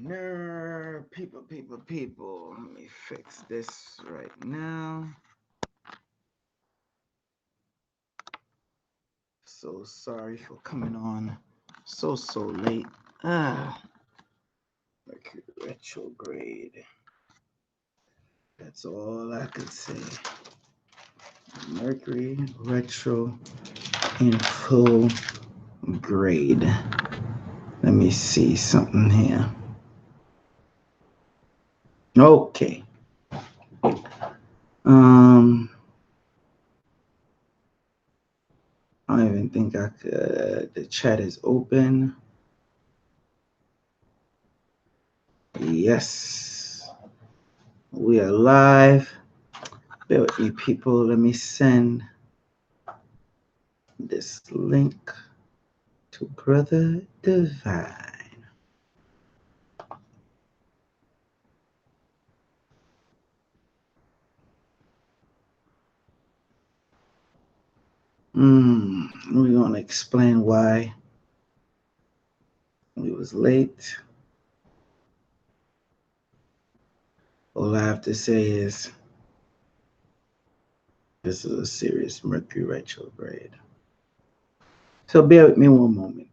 No, people. Let me fix this right now. So sorry for coming on so late. Mercury retrograde. That's all I could say. Mercury retro in full grade. Let me see something here. Okay. I don't even think I could. The chat is open. Yes. We are live. Bear with me, people. Let me send this link to Brother Divine. We're going to explain why we was late. All I have to say is this is a serious Mercury retrograde. So bear with me one moment.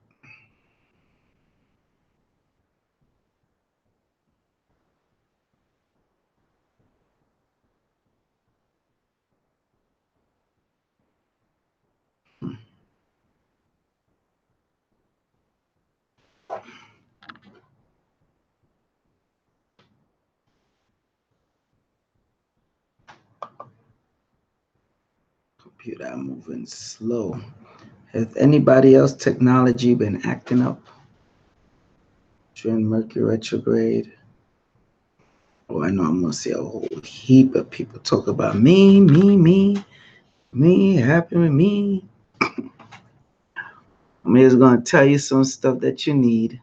Computer moving slow. Has anybody else technology been acting up during Mercury retrograde? Oh, I know I'm gonna see a whole heap of people talk about me, happening with me. I'm just gonna tell you some stuff that you need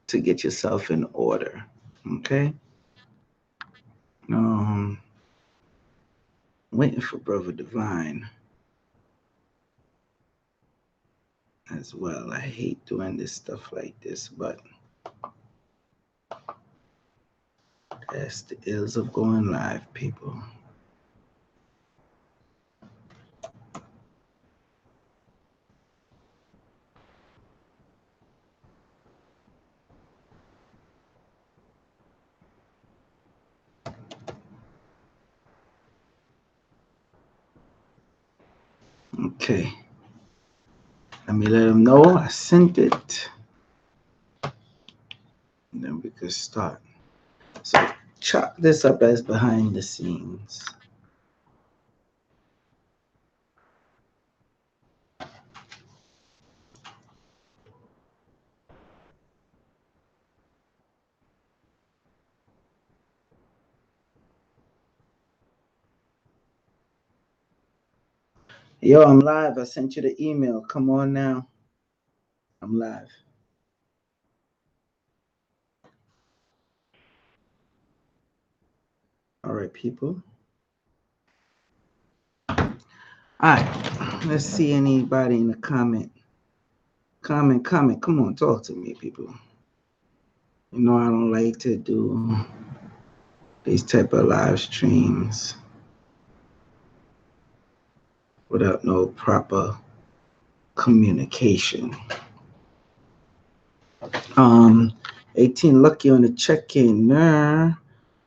to get yourself in order. Okay. Waiting for Brother Divine as well. I hate doing this stuff like this, but that's the ills of going live, people. Okay. Let me let them know I sent it. And then we can start. So chop this up as behind the scenes. Yo, I'm live. I sent you the email. Come on now. I'm live. All right, people. All right. Let's see anybody in the comment. Comment. Come on, talk to me, people. You know I don't like to do these type of live streams without no proper communication. 18 Lucky on the check-in.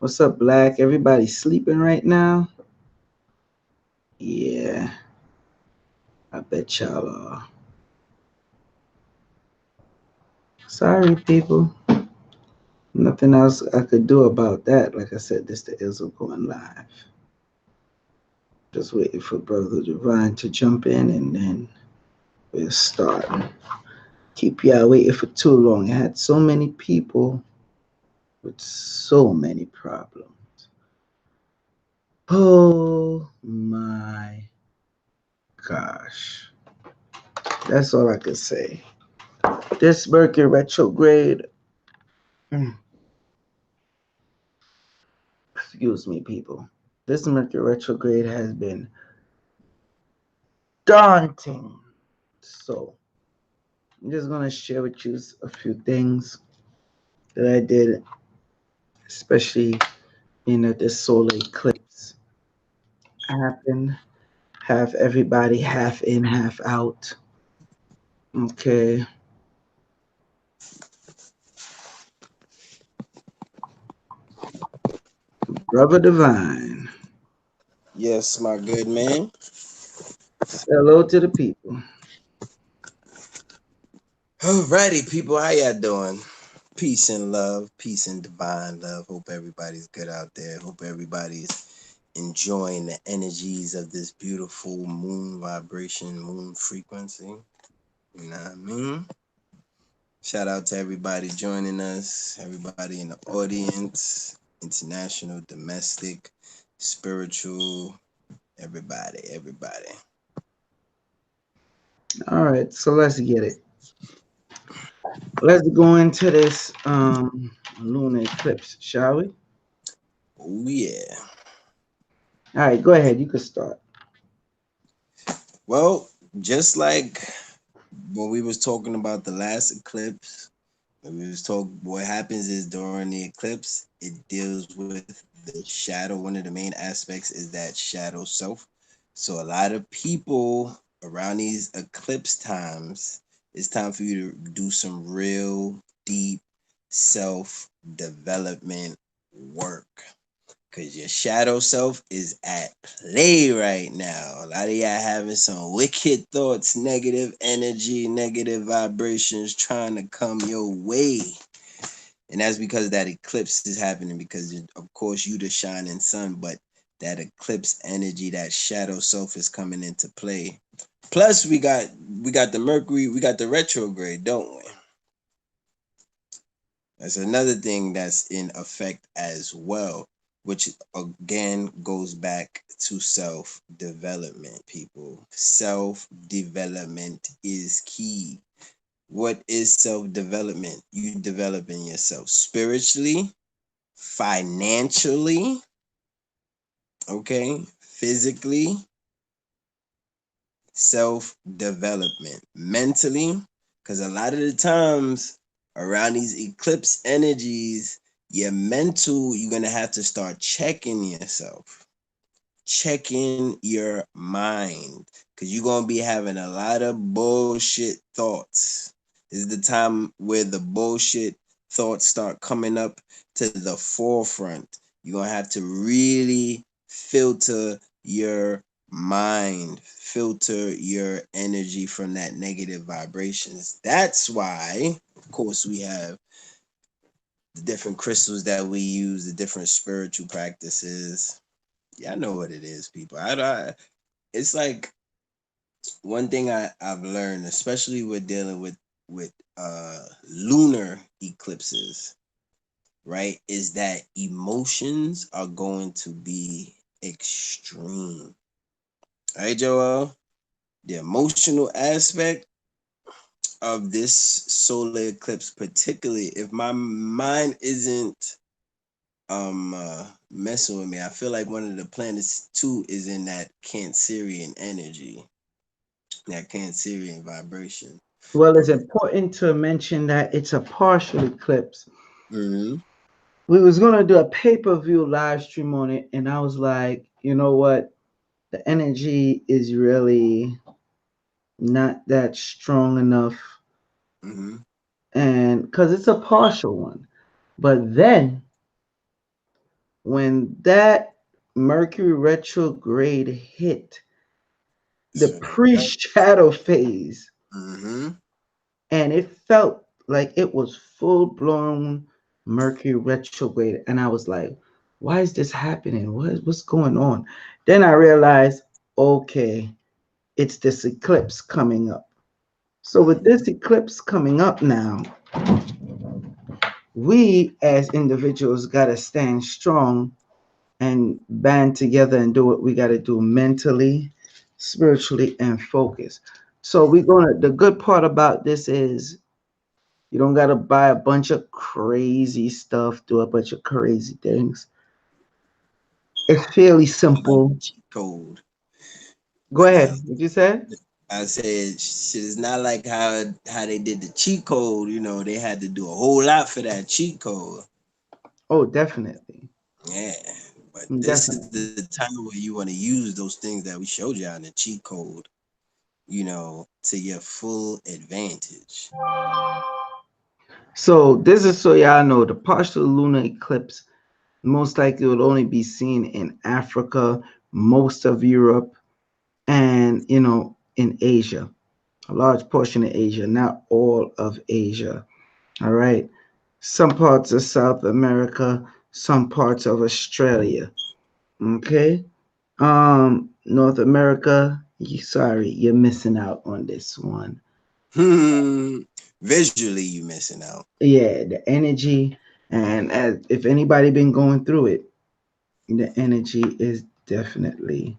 What's up, Black? Everybody sleeping right now? Yeah, I bet y'all are. Sorry, people. Nothing else I could do about that. Like I said, this the ills of going live. Just waiting for Brother Divine to jump in and then we'll start. Keep y'all waiting for too long. I had so many people with so many problems. Oh my gosh. That's all I could say. This Mercury retrograde, excuse me, people. This Mercury retrograde has been daunting. So, I'm just gonna share with you a few things that I did, especially this solar eclipse happened. Have everybody half in, half out. Okay, brother Divine, Yes, my good man. say hello to the people. Alrighty, people, how y'all doing? Peace and love, peace and divine love. Hope everybody's good out there. Hope everybody's enjoying the energies of this beautiful moon vibration, moon frequency. You know what I mean? Shout out to everybody joining us, everybody in the audience, international, domestic, spiritual, everybody. All right, so let's get it. Let's go into this lunar eclipse, shall we? Oh yeah. All right, go ahead. You can start. Well, just like when we was talking about the last eclipse, when we was talking, what happens is during the eclipse, it deals with the shadow. One of the main aspects is that shadow self. So a lot of people around these eclipse times, it's time for you to do some real deep self development work. Cause your shadow self is at play right now. A lot of y'all having some wicked thoughts, negative energy, negative vibrations trying to come your way. And that's because that eclipse is happening because of course you the shining sun, but that eclipse energy, that shadow self is coming into play. Plus we got the Mercury, we got the retrograde, don't we? That's another thing that's in effect as well, which again goes back to self development, people. Self development is key. What is self development? You developing yourself spiritually, financially, okay, physically, self development, mentally, because a lot of the times around these eclipse energies, your mental, you're gonna have to start checking yourself, checking your mind, because you're gonna be having a lot of bullshit thoughts. This is the time where the bullshit thoughts start coming up to the forefront. You're gonna have to really filter your mind, filter your energy from that negative vibrations. That's why, of course, we have the different crystals that we use, the different spiritual practices. Yeah, I know what it is, people. It's like one thing I've learned, especially with dealing with lunar eclipses, right, is that emotions are going to be extreme. All right, Joel? The emotional aspect of this solar eclipse, particularly if my mind isn't messing with me, I feel like one of the planets too is in that Cancerian energy, that Cancerian vibration. Well, it's important to mention that it's a partial eclipse. Mm-hmm. We was gonna do a pay-per-view live stream on it, and I was like, you know what? The energy is really not that strong enough, Mm-hmm. and because it's a partial one. But then when that Mercury retrograde hit the Shut it down. pre-shadow phase, Mm-hmm. and it felt like it was full-blown Mercury retrograde, and I was like, why is this happening? What's going on? Then I realized, okay, it's this eclipse coming up. So with Mm-hmm. this eclipse coming up now, we as individuals got to stand strong and band together and do what we got to do mentally, spiritually, and focus. So we're going to, the good part about this is you don't got to buy a bunch of crazy stuff, do a bunch of crazy things. It's fairly Like simple. cheat code. Go ahead. What you said? I said shit is not like how they did the cheat code. You know, they had to do a whole lot for that cheat code. Oh, definitely. Yeah, but this is the Definitely. time where you want to use those things that we showed you in the cheat code. To your full advantage. So this is so y'all know the partial lunar eclipse most likely will only be seen in Africa, most of Europe, and in Asia, a large portion of Asia, not all of Asia. All right. Some parts of South America, some parts of Australia. Okay. North America, sorry, you're missing out on this one. Visually, you missing out. Yeah, the energy, and if anybody been going through it, the energy is definitely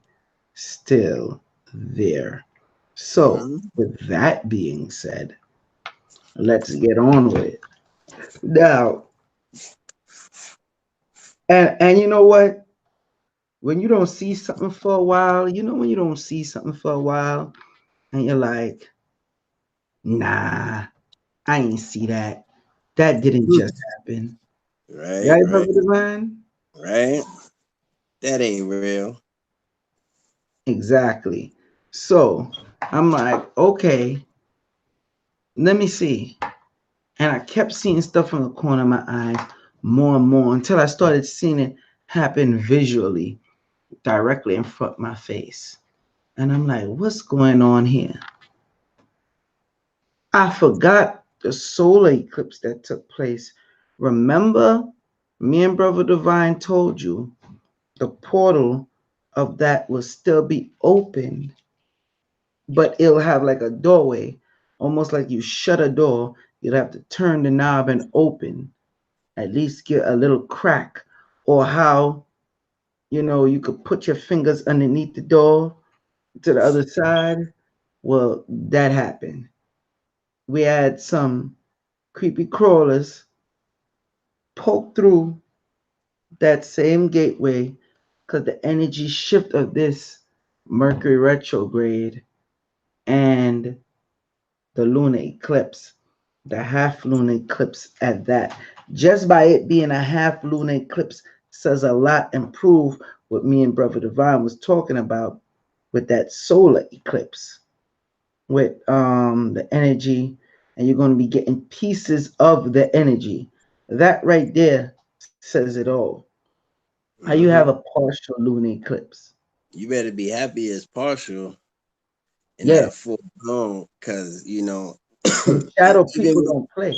still there. So, Hmm. with that being said, let's get on with it. Now, and you know what? When you don't see something for a while, when you don't see something for a while, and you're like, nah, I ain't see that. That didn't just happen. Right, Right, right, Brother Divine? right. That ain't real. Exactly. So I'm like, okay, let me see. And I kept seeing stuff from the corner of my eyes more and more until I started seeing it happen visually directly in front of my face. And I'm like, what's going on here? I forgot the solar eclipse that took place. Remember, me and Brother Divine told you the portal of that will still be open, but it'll have like a doorway, almost like you shut a door. You'll have to turn the knob and open, at least get a little crack, or how you could put your fingers underneath the door to the other side. Well, that happened. We had some creepy crawlers poke through that same gateway because the energy shift of this Mercury retrograde and the lunar eclipse, the half lunar eclipse at that. Just by it being a half lunar eclipse says a lot and prove what me and Brother Divine was talking about with that solar eclipse, with the energy, and you're going to be getting pieces of the energy. That right there says it all. How you have a Hmm. partial lunar eclipse. You better be happy it's partial and Yeah, not full blown, because the and shadow even people don't play.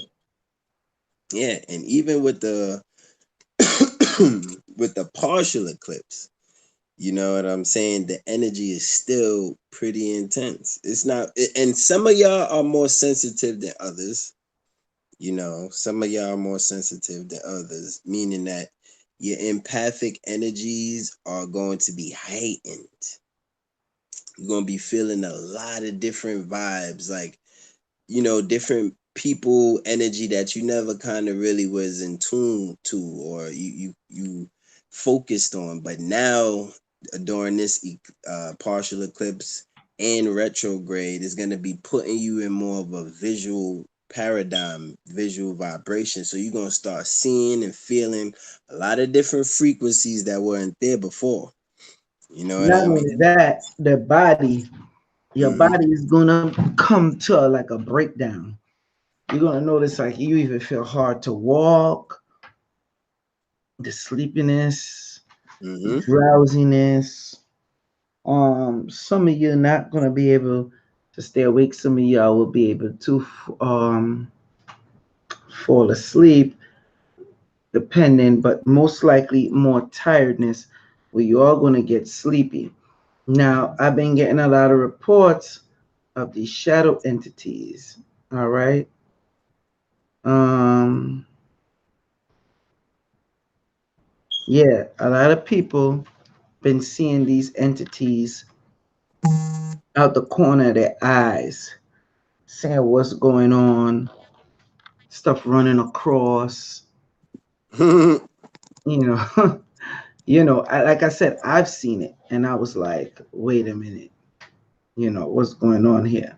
yeah, and even with the with the partial eclipse, you know what I'm saying? The energy is still pretty intense. It's not, and some of y'all are more sensitive than others. Some of y'all are more sensitive than others, meaning that your empathic energies are going to be heightened. You're going to be feeling a lot of different vibes, like, different people energy that you never kind of really was in tune to, or you focused on, but now during this partial eclipse and retrograde is going to be putting you in more of a visual paradigm, visual vibration, so you're going to start seeing and feeling a lot of different frequencies that weren't there before. You know what Not I only mean? that, your Hmm. body is gonna come to like a breakdown. You're gonna notice like you even feel hard to walk, the sleepiness, Hmm. drowsiness. Some of you not gonna be able to stay awake. Some of y'all will be able to fall asleep, depending, but most likely more tiredness, where you are gonna get sleepy. Now, I've been getting a lot of reports of these shadow entities. All right. Um, yeah, a lot of people been seeing these entities out the corner of their eyes, saying what's going on, stuff running across, you know. Like I said, I've seen it and I was like, wait a minute. what's going on here.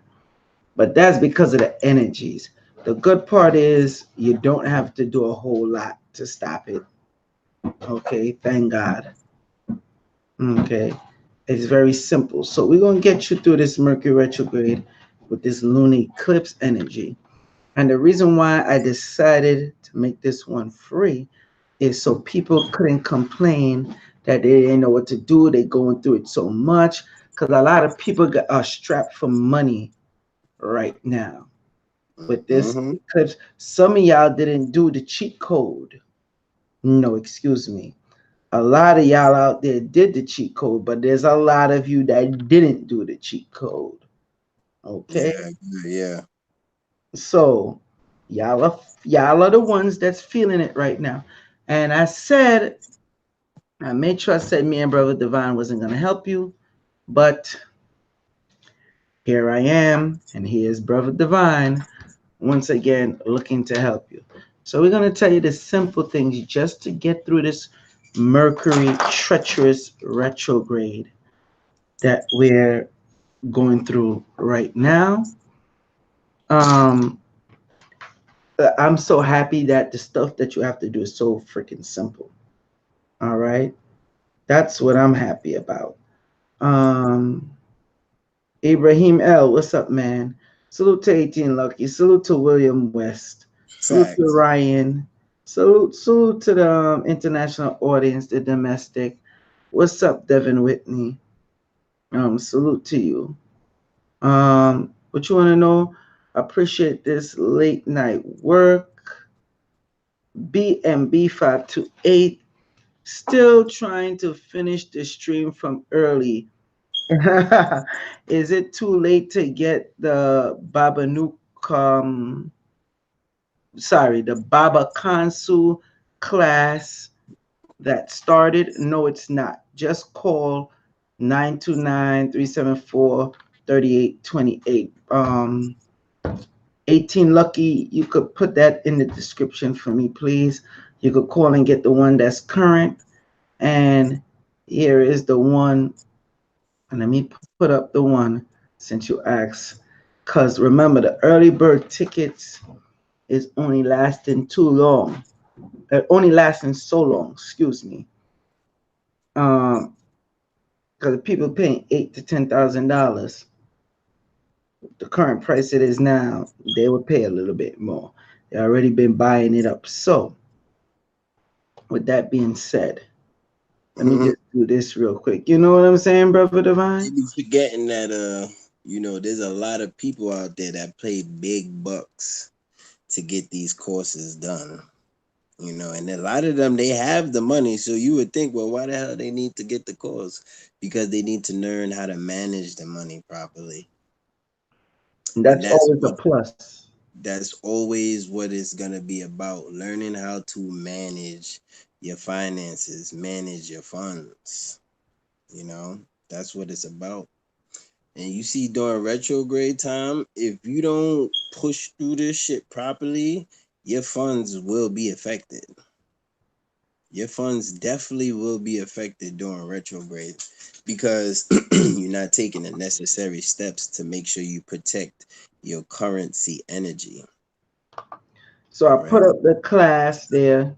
But that's because of the energies. The good part is you don't have to do a whole lot to stop it. Okay, thank God. Okay, it's very simple. So we're going to get you through this Mercury retrograde with this lunar eclipse energy. And the reason why I decided to make this one free is so people couldn't complain that they didn't know what to do. They're going through it so much because a lot of people are strapped for money right now with this Mm-hmm. eclipse. Some of y'all didn't do the cheat code. No, excuse me. A lot of y'all out there did the cheat code, but there's a lot of you that didn't do the cheat code. Okay, Yeah, yeah. so y'all are the ones that's feeling it right now. And I made sure I said me and Brother Divine wasn't gonna help you, but here I am, and here's Brother Divine once again looking to help you. So we're gonna tell you the simple things just to get through this Mercury treacherous retrograde that we're going through right now. Um, I'm so happy that the stuff that you have to do is so freaking simple. All right, that's what I'm happy about. Um, Ibrahim L, what's up, man? Salute to 18 Lucky. Salute to William West. Salute to Facts. Ryan. Salute to the international audience, the domestic. What's up, Devin Whitney? Salute to you. What you want to know? Appreciate this late night work. BMB528. Still trying to finish the stream from early. Is it too late to get the Babanuk the Baba Kansu class that started? No, it's not. Just call 929-374-3828. 18 Lucky, you could put that in the description for me, please. You could call and get the one that's current. And here is the one. And let me put up the one since you asked. Because remember, the early bird tickets is only lasting too long. Only lasting so long, excuse me. Because people paying $8,000 to $10,000, the current price it is now, they would pay a little bit more. They already been buying it up. So, with that being said, let me Mm-hmm. just do this real quick. You know what I'm saying, Brother They Divine? be forgetting that there's a lot of people out there that pay big bucks to get these courses done. And a lot of them they have the money, so you would think, well, why the hell they need to get the course? Because they need to learn how to manage the money properly. And And that's always a plus. that's always what it's gonna be about, learning how to manage your finances, manage your funds. You know, that's what it's about. And you see during retrograde time, if you don't push through this shit properly, your funds will be affected. Your funds definitely will be affected during retrograde because you're not taking the necessary steps to make sure you protect your currency energy, So I put right? up the class there.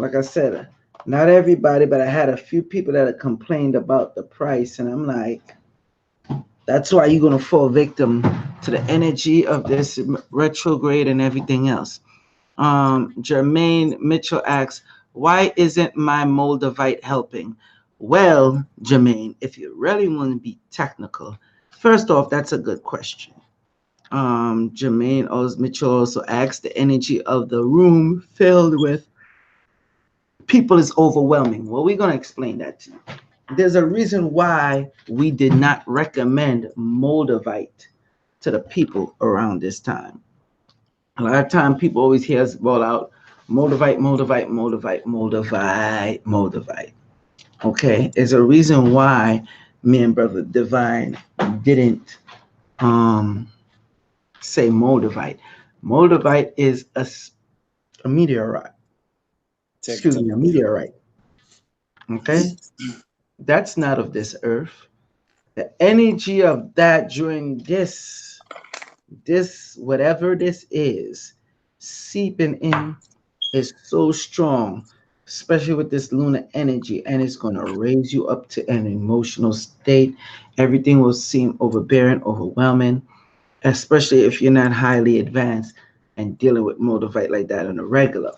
Like I said, not everybody, but I had a few people that had complained about the price, and I'm like, that's why you're gonna fall victim to the energy of this retrograde and everything else. Jermaine Mitchell asks, why isn't my Moldavite helping? Well, Jermaine, if you really want to be technical, first off, that's a good question. Jermaine Mitchell also asks, the energy of the room filled with people is overwhelming. Well, we're going to explain that to you. There's a reason why we did not recommend Moldavite to the people around this time. A lot of time people always hear us roll out Moldavite, Moldavite, Moldavite, Moldavite, Moldavite. Okay, there's a reason why me and Brother Divine didn't um, say Moldavite. Moldavite is a meteorite. Excuse me, a Yeah. meteorite. Okay, that's not of this earth. The energy of that during this whatever this is seeping in is so strong, especially with this lunar energy, and it's going to raise you up to an emotional state. Everything will seem overbearing, overwhelming, especially if you're not highly advanced and dealing with moldavite like that on a regular.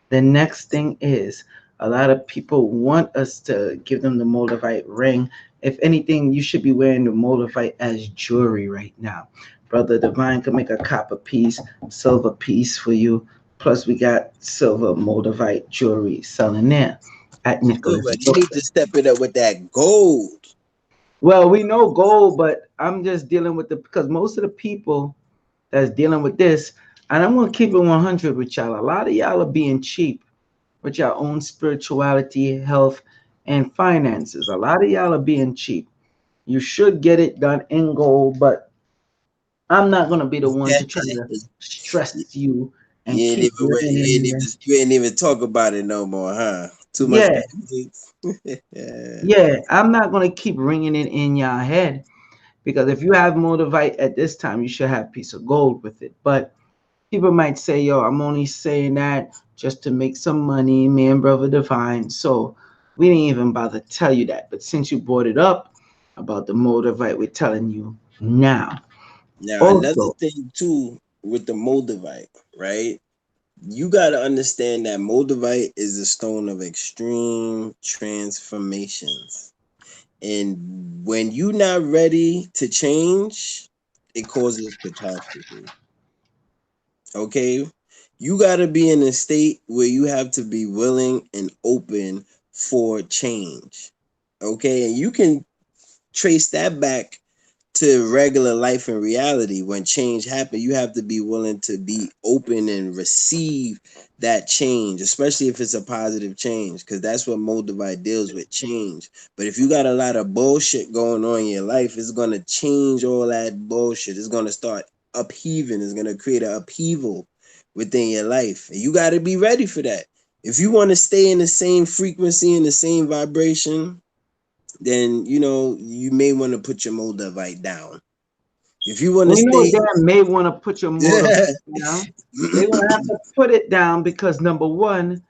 The next thing is a lot of people want us to give them the moldavite ring. If anything, you should be wearing the moldavite as jewelry right now. Brother Divine could make a copper piece, silver piece for you. Plus, we got silver moldavite jewelry selling there at Yo, Nicholas. but you need to step it up with that gold. Well, we know gold, but I'm just dealing with the because most of the people that's dealing with this, and I'm gonna keep it 100 with y'all. A lot of y'all are being cheap with your own spirituality, health, and finances. A lot of y'all are being cheap. You should get it done in gold, but I'm not gonna be the one to try to stress you and You ain't keep even bringing in there. you ain't even talk about it no more, huh? Too much Yeah, politics. Yeah. yeah. I'm not gonna keep ringing it in your head because if you have motivite at this time, you should have a piece of gold with it. But people might say, yo, I'm only saying that just to make some money, me and Brother Divine. So we didn't even bother to tell you that. But since you brought it up about the moldavite, we're telling you now. Now another Also, thing too with the Moldavite, right? You got to understand that Moldavite is a stone of extreme transformations. And when you're not ready to change, it causes catastrophe. Okay? You got to be in a state where you have to be willing and open for change. Okay? And you can trace that back to regular life and reality. When change happens, you have to be willing to be open and receive that change, especially if it's a positive change, because that's what Moldavite deals with, change. But if you got a lot of bullshit going on in your life, it's going to change all that bullshit. It's going to start upheaving. It's going to create an upheaval within your life, and you got to be ready for that. If you want to stay in the same frequency and the same vibration, then you may want to put your Moldavite down. If you want to we know stay, Dan may want to put your moldavite yeah, down. They're going to have to put it down because number one,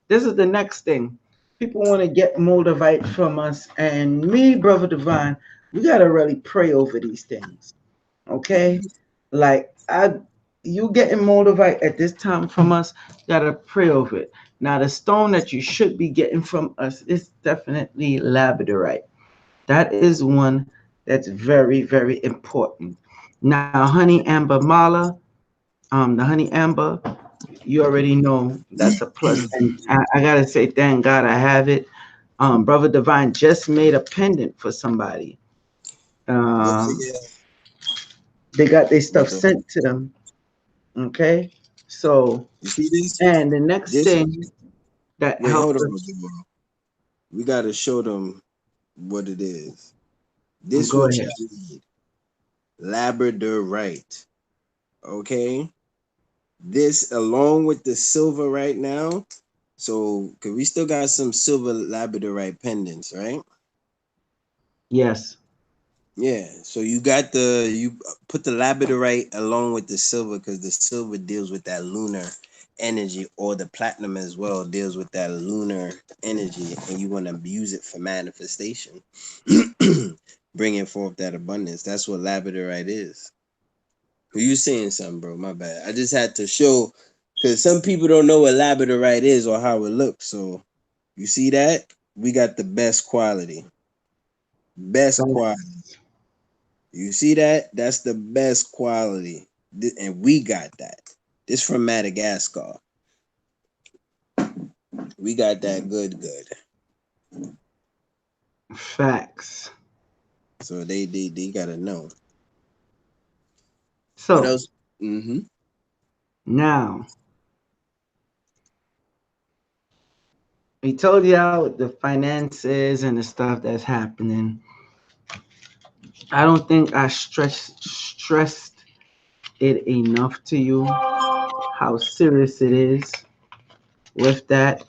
this is the next thing. People want to get moldavite from us, and me, Brother Divine, we got to really pray over these things. Okay, like you getting moldavite at this time from us, you gotta pray over it. Now the stone that you should be getting from us is definitely labradorite. That is one that's very, very important. Now honey amber mala, the honey amber, you already know that's a plus, and I gotta say thank God I have it. Brother Divine just made a pendant for somebody. um yeah. they got their What stuff the? sent to them. Okay. So, You see this? and the next This thing that Wait, hold helped on, us, Jamal. We gotta show them what it is. This go what ahead. y'all need. Labradorite. Okay. This along with the silver right now. So, cause we still got some silver labradorite pendants, right? Yes. Yeah, so you put the labradorite along with the silver because the silver deals with that lunar energy, or the platinum as well deals with that lunar energy, and you want to use it for manifestation, bringing forth that abundance. That's what labradorite is. Were you saying something, bro? My bad. I just had to show because some people don't know what labradorite is or how it looks. So you see that we got the best quality, best quality. You see that? That's the best quality. And we got that. This from Madagascar. We got that good. Facts. So they gotta know. What So else? Mm-hmm. now we told y'all the finances and the stuff that's happening. I don't think I stressed it enough to you how serious it is with that.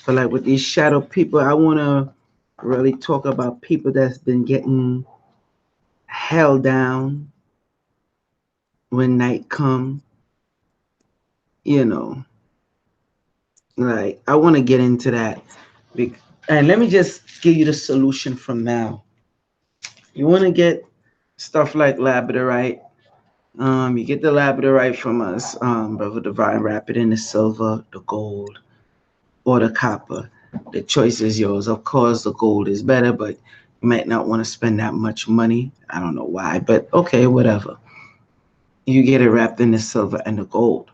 But like with these shadow people, I wanna really talk about people that's been getting held down when night come, you know, like I want to get into that. And let me just give you the solution from now. You want to get stuff like labradorite. You get the labradorite from us, Brother Divine, wrap it in the silver, the gold, or the copper. The choice is yours. Of course, the gold is better, but you might not want to spend that much money. I don't know why, but okay, whatever. You get it wrapped in the silver and the gold.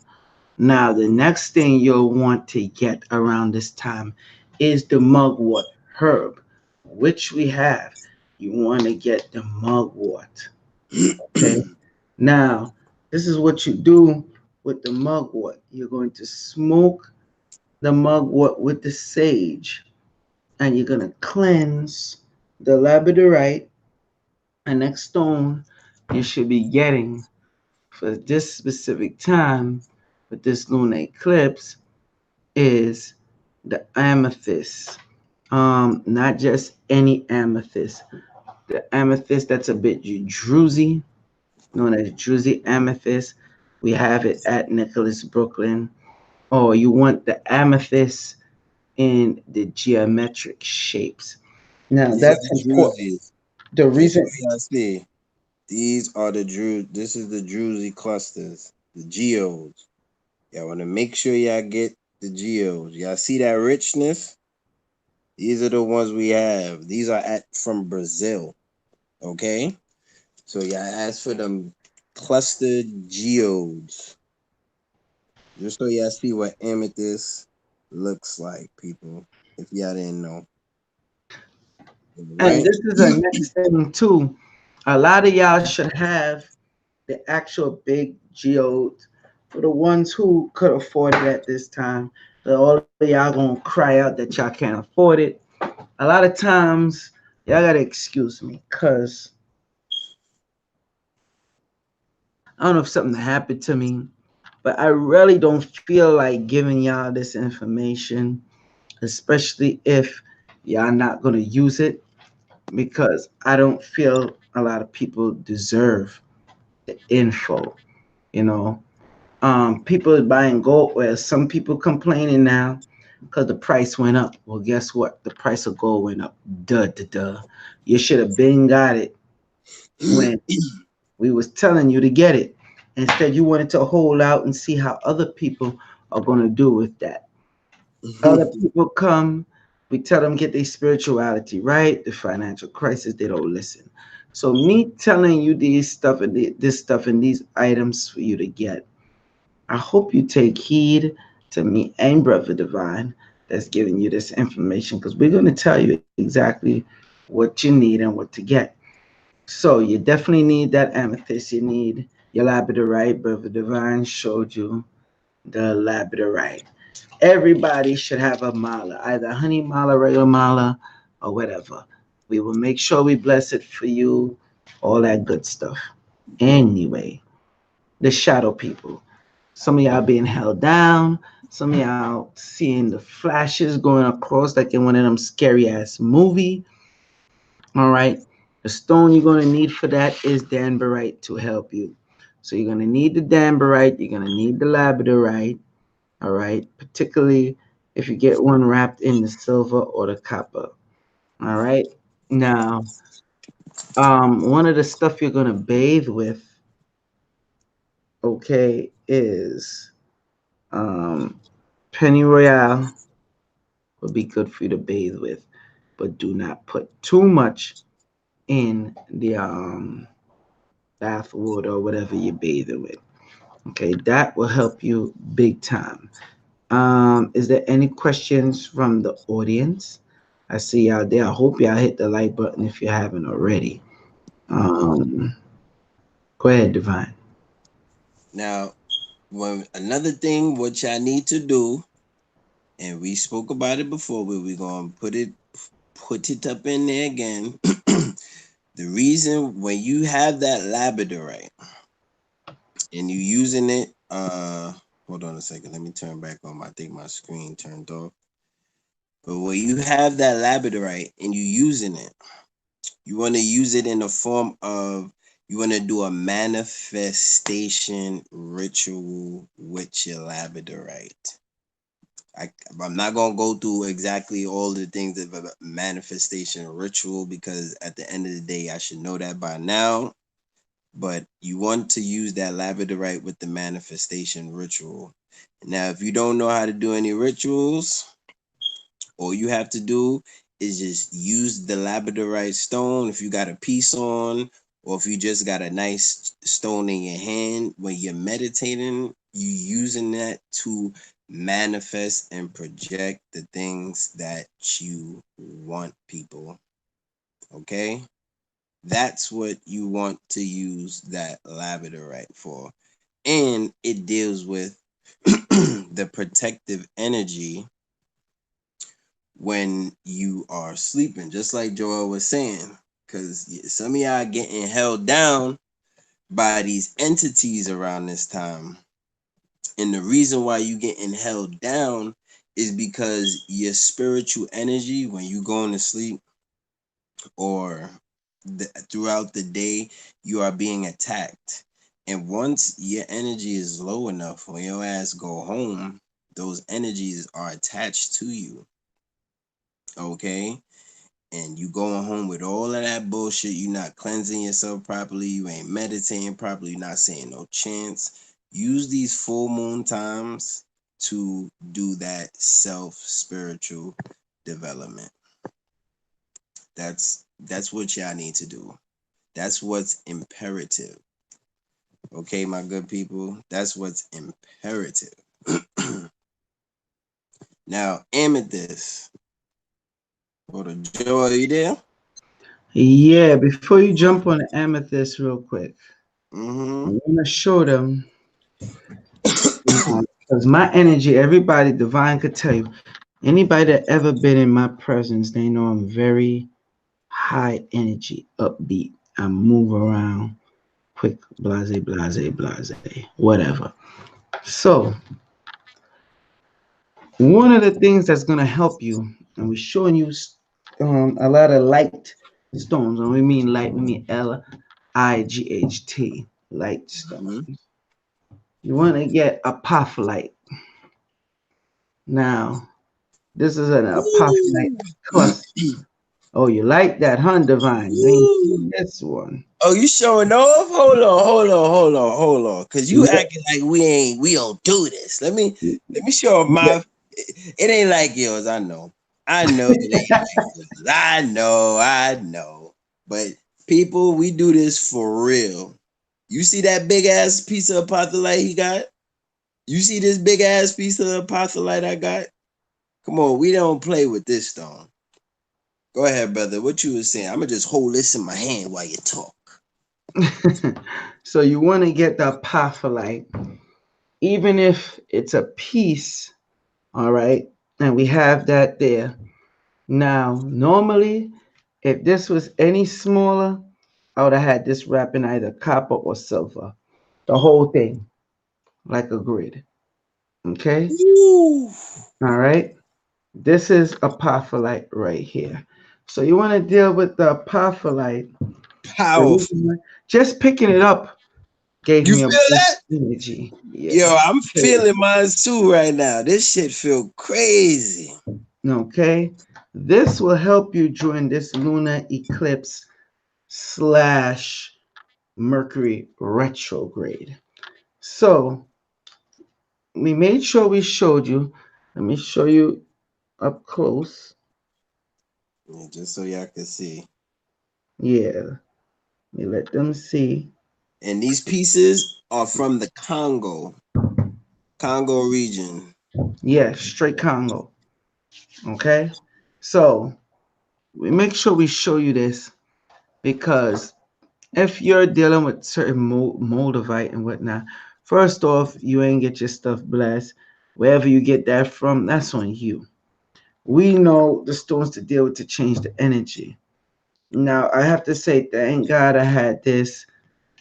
Now, the next thing you'll want to get around this time is the mugwort herb, which we have. You want to get the mugwort. Okay. Now, this is what you do with the mugwort. You're going to smoke the mugwort with the sage, and you're going to cleanse the labradorite. And next stone you should be getting for this specific time with this lunar eclipse is the amethyst. Not just any amethyst. The amethyst that's a bit druzy, known as druzy amethyst. We have it at Nicholas, Brooklyn. Or you want the amethyst in the geometric shapes. Now These are that's the important. drusies. The Make reason, sure y'all see. These are the This is the druzy clusters, the geodes. Y'all want to make sure y'all get the geodes. Y'all see that richness? These are the ones we have. These are at from Brazil. Okay, so y'all ask for them clustered geodes, just so y'all see what amethyst looks like, people. If y'all didn't know, and right? this is a next thing too. A lot of y'all should have the actual big geodes for the ones who could afford it at this time. But all of y'all gonna cry out that y'all can't afford it. A lot of times, y'all gotta excuse me, cause I don't know if something happened to me, but I really don't feel like giving y'all this information, especially if y'all not gonna use it, because I don't feel a lot of people deserve the info. You know, people are buying gold. Well, some people complaining now because the price went up. Well, guess what? The price of gold went up. Duh, duh, duh. You should have been got it when we was telling you to get it. Instead, you wanted to hold out and see how other people are going to do with that. Other people come, we tell them get their spirituality right. The financial crisis, they don't listen. So me telling you these stuff and this stuff and these items for you to get, I hope you take heed to me and Brother Divine that's giving you this information because we're going to tell you exactly what you need and what to get. So you definitely need that amethyst. You need your labradorite. Brother Divine showed you the labradorite. Everybody should have a mala, either honey mala, regular mala, or whatever. We will make sure we bless it for you, all that good stuff. Anyway, the shadow people. Some of y'all being held down. Some of y'all seeing the flashes going across like in one of them scary ass movie. All right. The stone you're going to need for that is danbarite to help you. So you're going to need the danbarite. You're going to need the labradorite. All right. Particularly if you get one wrapped in the silver or the copper. All right. Now, one of the stuff you're going to bathe with, okay, is um, penny royale would be good for you to bathe with, but do not put too much in the bath water or whatever you're bathing with. Okay, that will help you big time. Is there any questions from the audience? I see y'all there. I hope y'all hit the like button if you haven't already. Um, Go ahead, Divine. Now, when another thing what y'all need to do, and we spoke about it before, but we're gonna put it up in there again. The reason when you have that labradorite and you using it, hold on a second, let me turn back on. I think my screen turned off. But when you have that labradorite and you using it, You want to use it in the form of, you want to do a manifestation ritual with your labradorite. I'm not gonna go through exactly all the things of a manifestation ritual, because at the end of the day, I should know that by now. But you want to use that labradorite with the manifestation ritual. Now, if you don't know how to do any rituals, all you have to do is just use the labradorite stone if you got a piece on, or if you just got a nice stone in your hand. When you're meditating, you using that to manifest and project the things that you want, people. Okay? That's what you want to use that labradorite for. And it deals with the protective energy when you are sleeping, just like Joel was saying, because some of y'all getting held down by these entities around this time. And the reason why you getting held down is because your spiritual energy, when you going to sleep or throughout the day, you are being attacked. And once your energy is low enough, when your ass go home, those energies are attached to you. Okay? And you going home with all of that bullshit, you not cleansing yourself properly, you ain't meditating properly, you're not saying no chants. Use these full moon times to do that self spiritual development. That's what y'all need to do. That's what's imperative. Okay, my good people, that's what's imperative. Now, amethyst. Hold on, Joe, are you there? Yeah, before you jump on the amethyst real quick, I Mm-hmm. want to show them, because my energy, everybody, Divine could tell you, anybody that ever been in my presence, they know I'm very high energy, upbeat. I move around quick, blase, blase, blase, whatever. So, one of the things that's going to help you, and we're showing you a lot of light stones. When we mean light, we mean Light, light Mm-hmm. stones. You want to get apophyllite. Now, this is an apophyllite cluster. Oh, you like that, huh, Divine? You ain't seen this one. Oh, you showing off? Hold on. Cause you Yeah, acting like we don't do this. Let me show yeah. my. It ain't like yours. I know it ain't like yours. I know. But people, we do this for real. You see that big ass piece of apostolite he got? You see this big ass piece of apostolite I got? Come on, we don't play with this stone. Go ahead, brother. What you was saying? I'm gonna just hold this in my hand while you talk. So you want to get the apophyllite, even if it's a piece, all right? And we have that there. Now, normally, if this was any smaller, I would have had this wrapped in either copper or silver. The whole thing, like a grid. Okay? Woo! All right? This is apophyllite right here. So you want to deal with the apophyllite. The Powerful. reason why- Just picking it up gave You me a feel boost that? of energy. Yeah. Yo, I'm feeling mine too right now. This shit feel crazy. Okay. This will help you during this lunar eclipse slash Mercury retrograde. So we made sure we showed you. Let me show you up close. Yeah, just so y'all can see. Yeah. Let me let them see. And these pieces are from the Congo region. Yeah, straight Congo. Okay. So we make sure we show you this because if you're dealing with certain moldavite and whatnot, first off, you ain't get your stuff blessed. Wherever you get that from, that's on you. We know the stones to deal with to change the energy. Now, I have to say, thank God I had this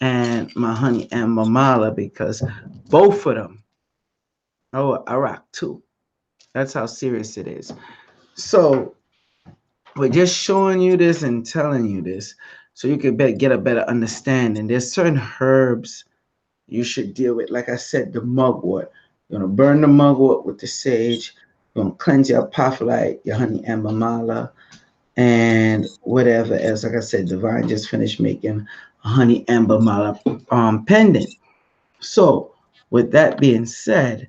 and my honey and my mala because both of them, oh, I rock too. That's how serious it is. So But just showing you this and telling you this so you can get a better understanding. There's certain herbs you should deal with. Like I said, the mugwort. You're gonna burn the mugwort with the sage. You're gonna cleanse your apophyllite, your honey amber mala, and whatever else. Like I said, Divine just finished making a honey amber mala pendant. So, with that being said,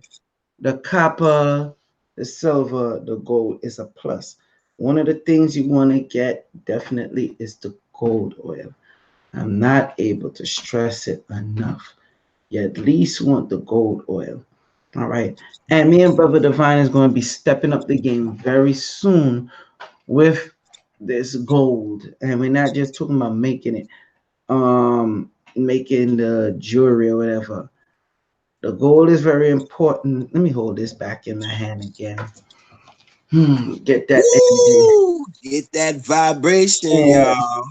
the copper, the silver, the gold is a plus. One of the things you want to get definitely is the gold oil. I'm not able to stress it enough. You at least want the gold oil. All right. And me and Brother Divine is going to be stepping up the game very soon with this gold. And we're not just talking about making it, making the jewelry or whatever. The gold is very important. Let me hold this back in my hand again. Get that energy Woo! Get that vibration, and y'all.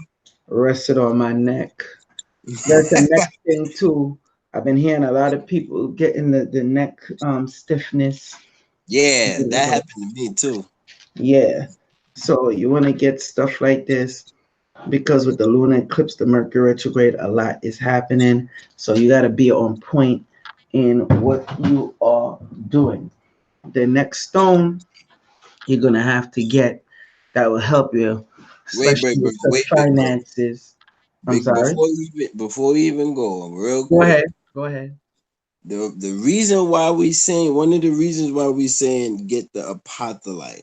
rest it on my neck. That's the next thing too. I've been hearing a lot of people getting the neck stiffness. Yeah, that happened to me too. Yeah. So you want to get stuff like this because with the lunar eclipse, the Mercury retrograde, a lot is happening. So you got to be on point in what you are doing. The next stone you're gonna have to get that will help you, Wait, especially with the big bro. finances. I'm sorry. Before we even go, real Go quick. ahead. Go ahead. The reason why we saying one of the reasons why we saying get the apophyllite,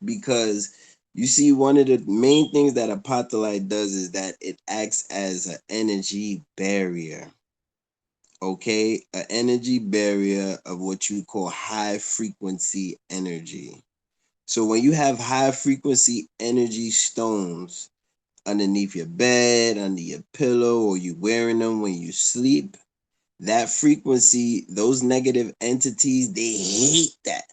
because you see one of the main things that apophyllite does is that it acts as an energy barrier. Okay, an energy barrier of what you call high frequency energy. So when you have high frequency energy stones underneath your bed, under your pillow, or you wearing them when you sleep, that frequency, those negative entities, they hate that.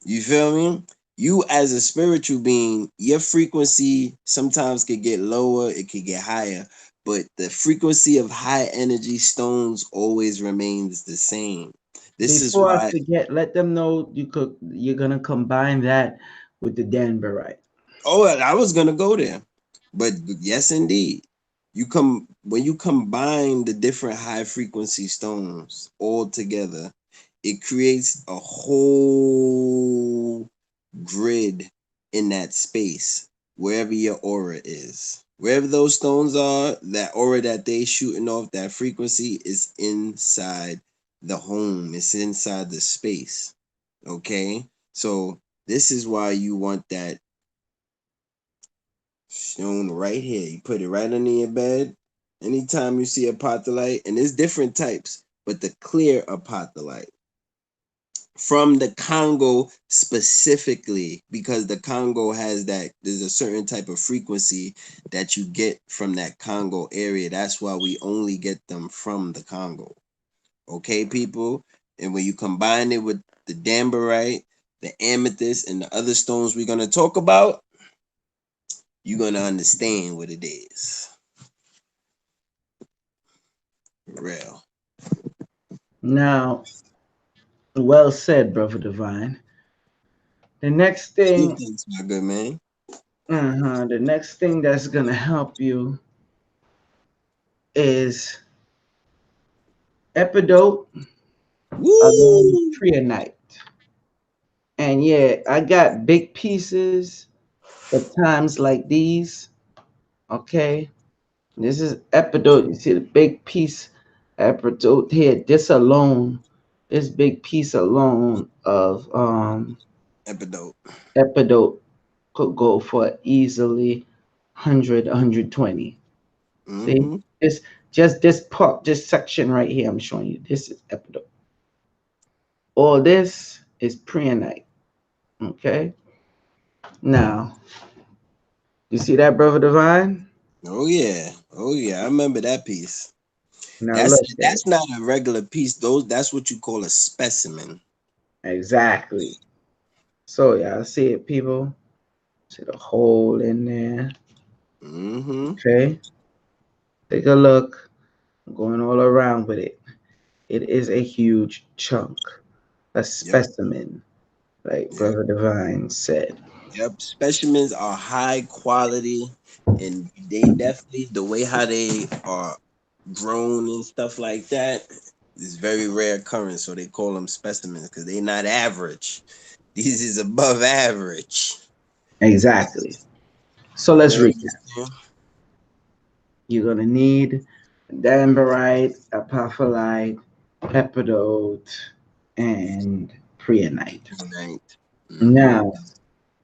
You feel me? You as a spiritual being, your frequency sometimes could get lower, it could get higher, but the frequency of high energy stones always remains the same. This is Before I why. forget, let them know you're gonna combine that with the Danburite. Oh, I was gonna go there, but yes, indeed, you come when you combine the different high frequency stones all together, it creates a whole grid in that space wherever your aura is. Wherever those stones are, that aura that they shooting off, that frequency is inside the home. It's inside the space. Okay, so this is why you want that shown right here. You put it right under your bed. Anytime you see a apophyllite, and there's different types, but the clear apophyllite from the Congo specifically, because the Congo has that, there's a certain type of frequency that you get from that Congo area. That's why we only get them from the Congo. Okay, people? And when you combine it with the Dambarite, the amethyst, and the other stones we're going to talk about, you're going to understand what it is. Real. Now, well said, Brother Divine. The next thing, Thanks, my good man. the next thing that's gonna help you is epidote along Woo! preonite. And yeah, I got big pieces for times like these. Okay. This is epidote. You see the big piece epidote here. This big piece alone of Epidote. epidote could go for easily 100, 120. See? Mm-hmm. This just this part, this section right here I'm showing you. This is epidote. All this is preonite. Okay. Now, you see that, Brother Divine? Oh yeah. Oh yeah. I remember that piece. Now That's look at it. that's not a regular piece. That's what you call a specimen. Exactly. So y'all see it, people? See the hole in there. Mm-hmm. Okay. Take a look. I'm going all around with it. It is a huge chunk, a Yep. specimen, like Yep. Brother Divine said. Yep, specimens are high quality, and they definitely the way how they are grown and stuff like that is very rare occurrence. So they call them specimens because they're not average. These is above average. Exactly. So let's Very recap. interesting. You're gonna need danbarite, apophyllite, pepidote, and preonite. Right. Mm-hmm. Now,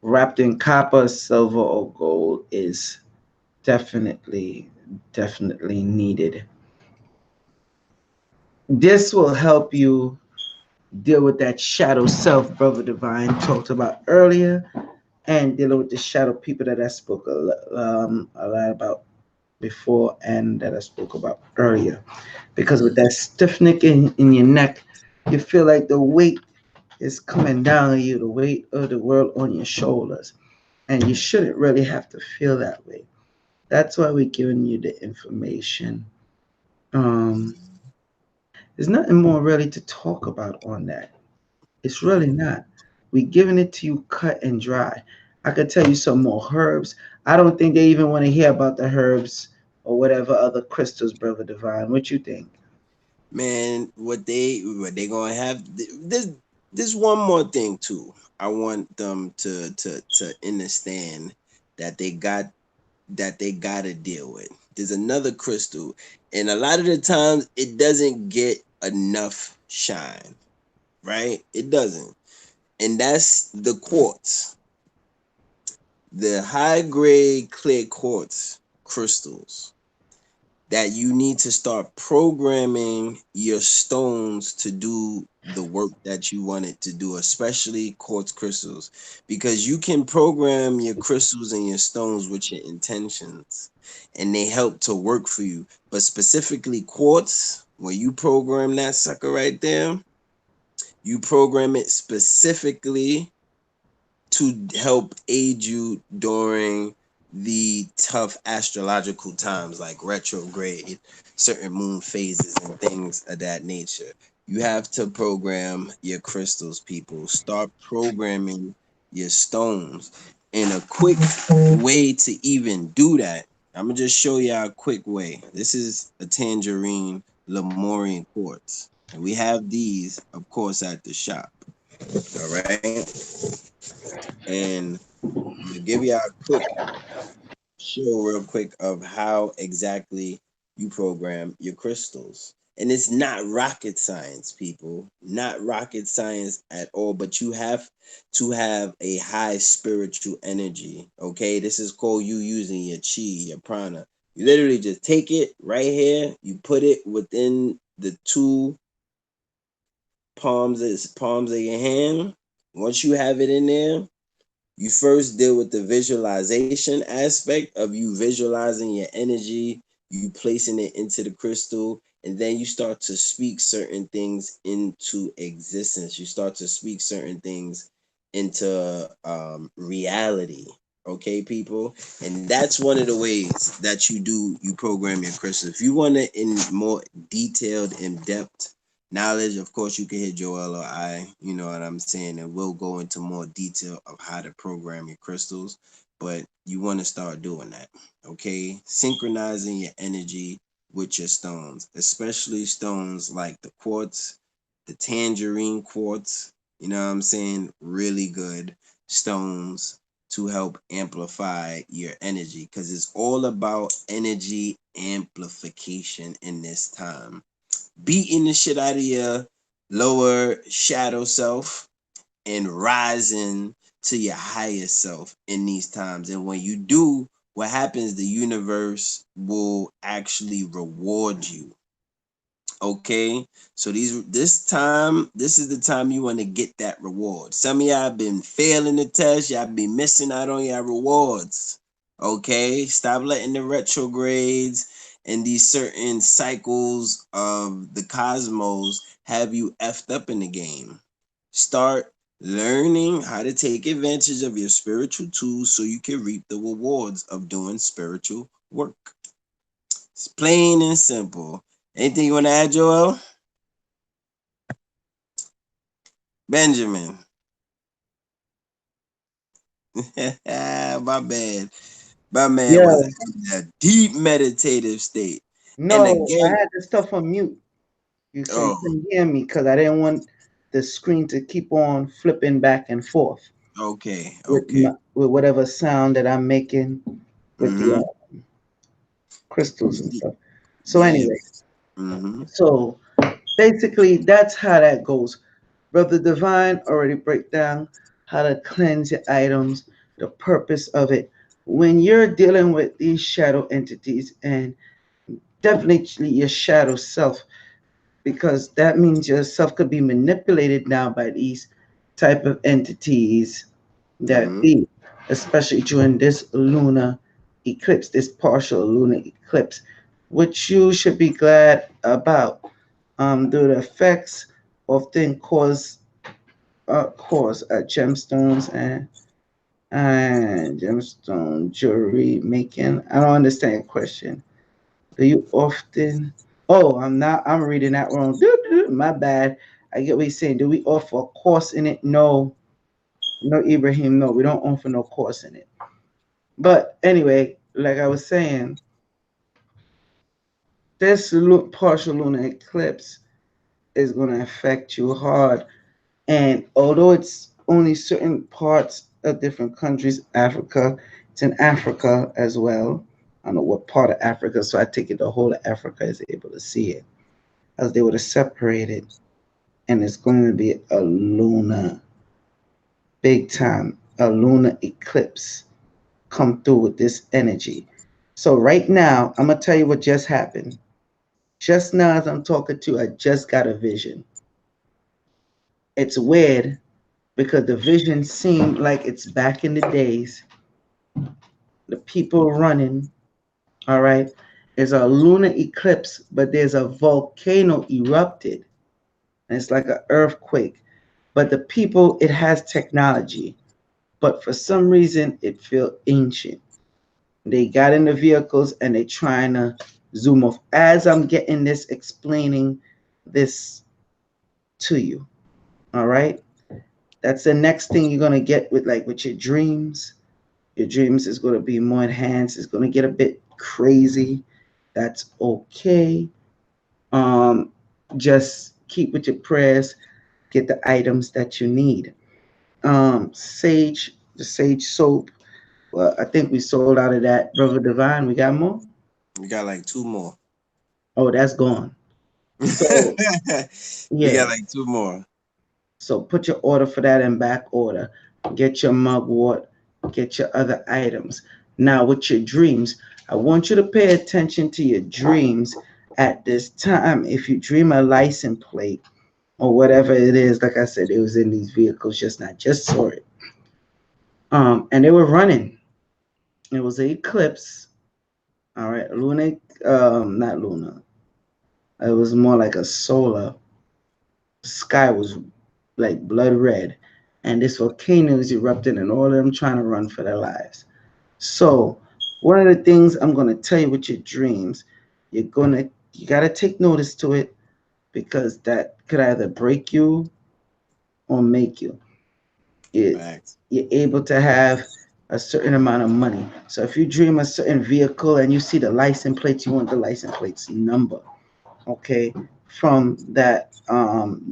wrapped in copper, silver, or gold is definitely, definitely needed. This will help you deal with that shadow self, Brother Divine talked about earlier, and dealing with the shadow people that I spoke a lot about before and that I spoke about earlier. Because with that stiff neck in your neck, you feel like the weight is coming down on you, the weight of the world on your shoulders. And you shouldn't really have to feel that way. That's why we're giving you the information. Um, there's nothing more really to talk about on that. It's really not. We're giving it to you cut and dry. I could tell you some more herbs. I don't think they even want to hear about the herbs or whatever other crystals, Brother Divine. What you think? Man, what they gonna have this one more thing too. I want them to understand that they gotta deal with. There's another crystal, and a lot of the times it doesn't get enough shine, right? It doesn't, and that's the quartz, the high grade clear quartz crystals that you need to start programming your stones to do the work that you want it to do, especially quartz crystals, because you can program your crystals and your stones with your intentions and they help to work for you. But specifically, quartz, when you program that sucker right there, you program it specifically to help aid you during the tough astrological times like retrograde, certain moon phases, and things of that nature. You have to program your crystals, people. Start programming your stones. And a quick way to even do that, I'm going to just show y'all a quick way. This is a tangerine Lemurian quartz. And we have these, of course, at the shop. All right. And I'm gonna give you a quick show, real quick, of how exactly you program your crystals. And it's not rocket science, people. Not rocket science at all. But you have to have a high spiritual energy. Okay, this is called you using your chi, your prana. You literally just take it right here. You put it within the two palms of your hand. Once you have it in there, you first deal with the visualization aspect of you visualizing your energy, you placing it into the crystal, and then you start to speak certain things into existence. You start to speak certain things into reality. Okay, people, and that's one of the ways that you program your crystal. If you want it in more detailed, in depth knowledge, of course, you can hit Joel or I, you know what I'm saying, and we'll go into more detail of how to program your crystals. But you want to start doing that, okay? Synchronizing your energy with your stones, especially stones like the quartz, the tangerine quartz, you know what I'm saying? Really good stones to help amplify your energy because it's all about energy amplification in this time, beating the shit out of your lower shadow self and rising to your higher self in these times. And when you do, what happens, the universe will actually reward you. Okay, so this is the time you want to get that reward. Some of y'all been failing the test, y'all be missing out on your rewards. Okay, stop letting the retrogrades and these certain cycles of the cosmos have you effed up in the game. Start learning how to take advantage of your spiritual tools so you can reap the rewards of doing spiritual work. It's plain and simple. Anything you want to add, Joel? Benjamin. My bad. My man was Yeah. in a deep meditative state. And No, I again, had the stuff on mute. So you oh, couldn't hear me because I didn't want the screen to keep on flipping back and forth okay, with okay. with whatever sound that I'm making with the Mm-hmm. crystals and stuff. So Yeah. anyway, Mm-hmm. so basically that's how that goes. Brother Divine already break down how to cleanse your items, the purpose of it. When you're dealing with these shadow entities and definitely your shadow self, because that means yourself could be manipulated now by these type of entities that Mm-hmm. be, especially during this lunar eclipse, this partial lunar eclipse, which you should be glad about. The effects often cause gemstones and gemstone jewelry making. I don't understand your question. Do you often? Oh, I'm reading that wrong. My bad. I get what you're saying. Do we offer a course in it? No, no, Ibrahim. No, we don't offer no course in it. But anyway, like I was saying, this partial lunar eclipse is going to affect you hard. And although it's only certain parts of different countries, Africa, it's in Africa as well. I don't know what part of Africa, so I take it the whole of Africa is able to see it, as they would have separated. And it's going to be a lunar, big time, a lunar eclipse come through with this energy. So right now, I'm gonna tell you what just happened. Just now, as I'm talking to you, I just got a vision. It's weird because the vision seemed like it's back in the days. The people running, all right. There's a lunar eclipse, but there's a volcano erupted, and it's like an earthquake. But the people, it has technology, but for some reason, it feels ancient. They got in the vehicles and they trying to zoom off. As I'm getting this, explaining this to you, all right. That's the next thing you're gonna get with like with your dreams. Your dreams is gonna be more enhanced. It's gonna get a bit crazy. That's okay. Um, just keep with your prayers. Get the items that you need. Sage, the sage soap. Well, I think we sold out of that, Brother Divine. We got more. We got like two more. Oh, that's gone. So We yeah. got like two more. So put your order for that in back order. Get your mugwort. Get your other items. Now with your dreams, I want you to pay attention to your dreams at this time. If you dream a license plate or whatever it is, like I said, it was in these vehicles just not just saw it. And they were running. It was an eclipse. All right, lunar, not lunar. It was more like a solar. Sky was like blood red, and this volcano is erupting, and all of them trying to run for their lives. So, one of the things I'm gonna tell you with your dreams, you gotta take notice to it because that could either break you or make you. It, Facts. you're able to have a certain amount of money. So if you dream a certain vehicle and you see the license plates, you want the license plates number, okay, from that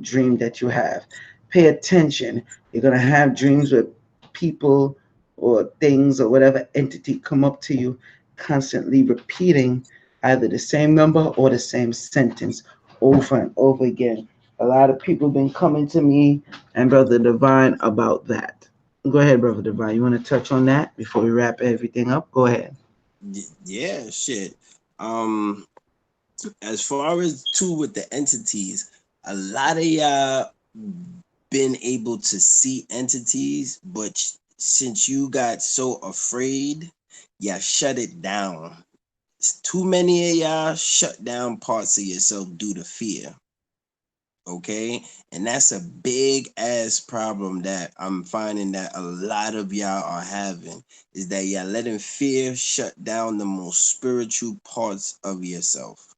dream that you have. Pay attention. You're going to have dreams with people or things or whatever entity come up to you, constantly repeating either the same number or the same sentence over and over again. A lot of people been coming to me and Brother Divine about that. Go ahead, Brother Divine. You want to touch on that before we wrap everything up? Go ahead. Yeah, shit. Um, as far as too with the entities, a lot of y'all been able to see entities, but since you got so afraid, yeah, shut it down. It's too many of y'all shut down parts of yourself due to fear. Okay, and that's a big ass problem that I'm finding that a lot of y'all are having, is that y'all letting fear shut down the most spiritual parts of yourself,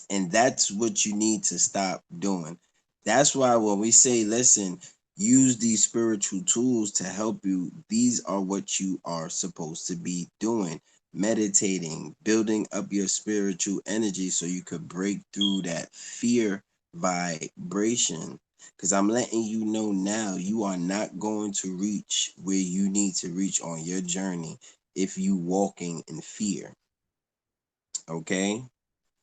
and that's what you need to stop doing. That's why when we say, listen, use these spiritual tools to help you. These are what you are supposed to be doing: meditating, building up your spiritual energy so you could break through that fear vibration. Because I'm letting you know now, you are not going to reach where you need to reach on your journey if you walking in fear. Okay?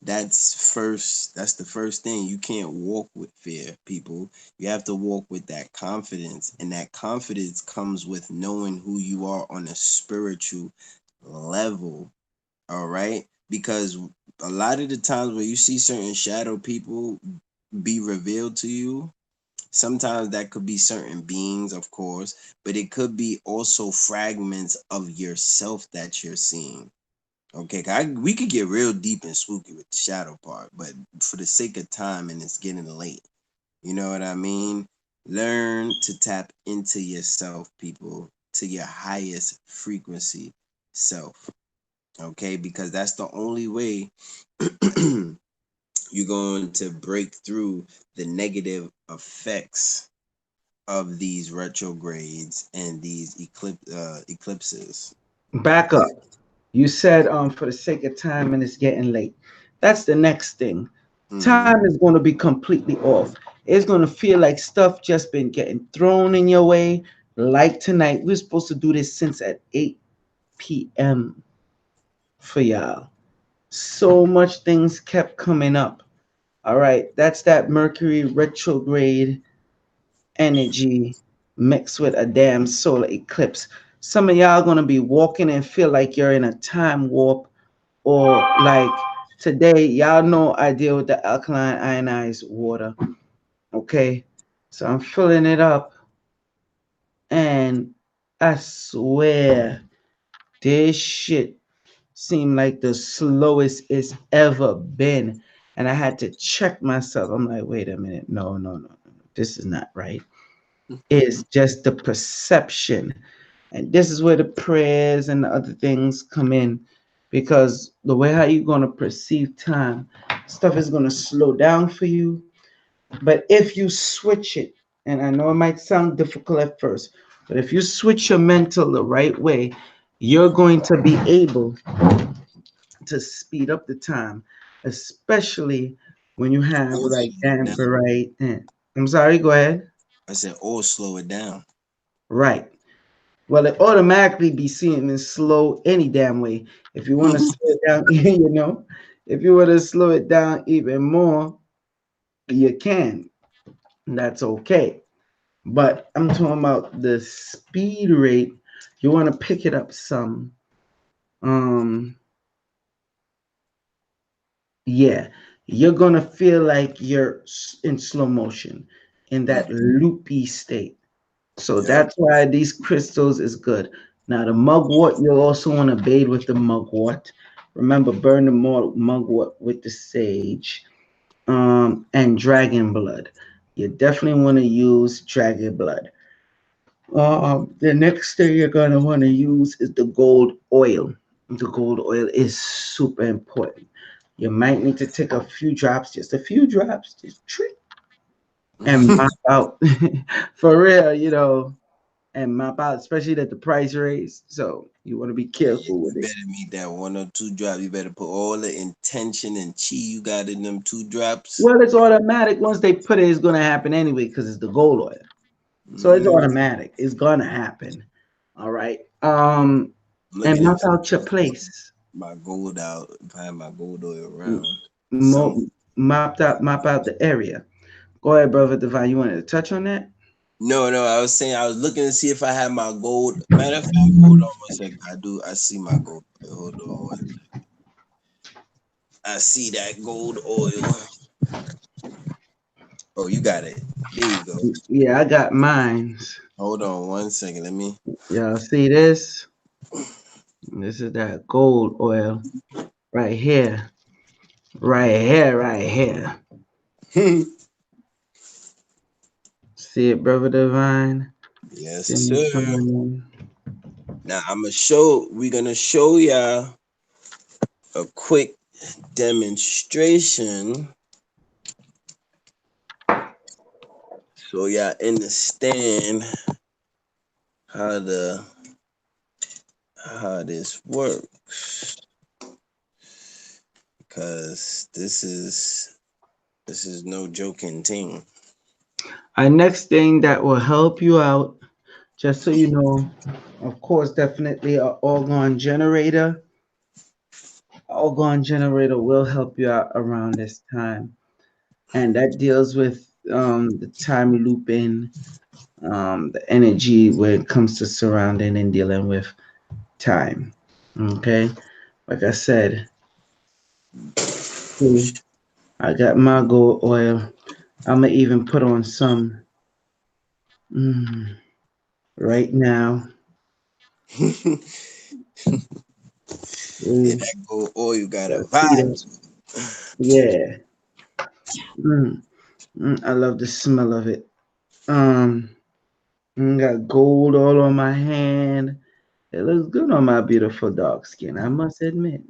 That's the first thing. You can't walk with fear, people. You have to walk with that confidence, and that confidence comes with knowing who you are on a spiritual level. All right, because a lot of the times when you see certain shadow people be revealed to you, sometimes that could be certain beings, of course, but it could be also fragments of yourself that you're seeing. Okay, we could get real deep and spooky with the shadow part, but for the sake of time and it's getting late, you know what I mean? Learn to tap into yourself, people, to your highest frequency self. Okay, because that's the only way you're going to break through the negative effects of these retrogrades and these eclipses. Back up. You said for the sake of time and it's getting late. That's the next thing. Mm-hmm. Time is going to be completely off. It's going to feel like stuff just been getting thrown in your way. Like tonight, we're supposed to do this since at 8 p.m. for y'all. So much things kept coming up. All right, that's that Mercury retrograde energy mixed with a damn solar eclipse. Some of y'all gonna be walking and feel like you're in a time warp, or like today, y'all know I deal with the alkaline ionized water. Okay, so I'm filling it up, and I swear this shit seemed like the slowest it's ever been. And I had to check myself. I'm like, wait a minute, no. This is not right. It's just the perception. And this is where the prayers and the other things come in. Because the way how you're gonna perceive time, stuff is gonna slow down for you. But if you switch it, and I know it might sound difficult at first, but if you switch your mental the right way, you're going to be able to speed up the time, especially when you have Or like slow it that down. right. I'm sorry, go ahead. I said, or slow it down. Right. Well, it automatically be seen in slow any damn way. If you want to slow it down, if you want to slow it down even more, you can. That's okay. But I'm talking about the speed rate. You want to pick it up some. Um, yeah, you're gonna feel like you're in slow motion, in that Mm-hmm. loopy state. So Yep. that's why these crystals is good. Now the mugwort, you'll also want to bathe with the mugwort. Remember, burn the mugwort with the sage, and dragon blood. You definitely want to use dragon blood. The next thing you're gonna want to use is the gold oil. The gold oil is super important. You might need to take a few drops, just a few drops, just trick and mop out for real, and mop out, especially that the price raised. So you want to be Yeah, careful with you it. better meet that one or two drop. You better put all the intention and chi you got in them two drops. Well, it's automatic. Once they put it, it's gonna happen anyway because it's the gold oil. So it's Mm, automatic. It's gonna happen. All right. I'm And looking map if I out your have place. my gold out, if I have my gold oil M- around. Some map out the area. Go ahead, brother Divine. You wanted to touch on that? no, I was saying I was looking to see if I had my gold. Matter of fact, hold on one second. I do. I see my gold oil. Hold on one. I see that gold oil. Oh, you got it. There you go. Yeah, I got mines. Hold on one second. Let me. Y'all see this? This is that gold oil right here. Right here, right here. See it, brother Divine? Yes, See me sir. shining? Now We're gonna show y'all a quick demonstration So y'all understand how the how this works, because this is no joking thing. Our next thing that will help you out, just so you know, of course, definitely a orgone generator. Orgone generator will help you out around this time, and that deals with the time looping, the energy when it comes to surrounding and dealing with time. Okay, like I said, see, I got my gold oil. I'ma even put on some right now. Yeah, See, that gold oil got a I see vibe that. to Yeah. Mm, I love the smell of it. Um, got gold all on my hand. It looks good on my beautiful dark skin, I must admit.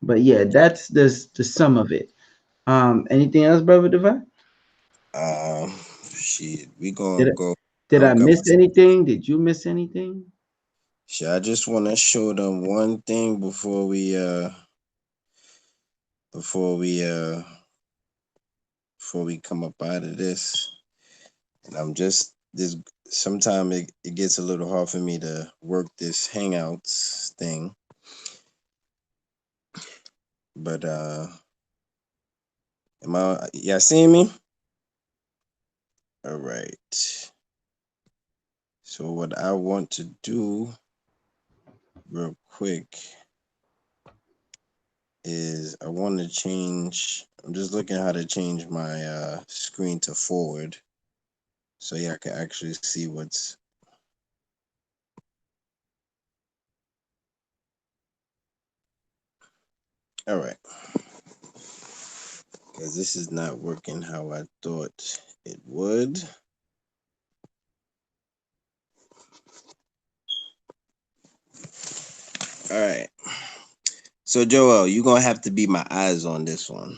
But yeah, that's the sum of it. Anything else, brother Divine? it. Shit, we Did gonna I, go. I did I don't got miss anything? Did you miss anything? shit. I just want to show them one thing before we uh before we come up out of this. And I'm just this. Sometimes it gets a little hard for me to work this Hangouts thing, but am I? Yeah, seeing me? All right. So what I want to do real quick is I want to change. I'm just looking how to change my screen to forward, so yeah, I can actually see what's. All right, because this is not working how I thought it would. All right. So Joel, you're gonna have to be my eyes on this one.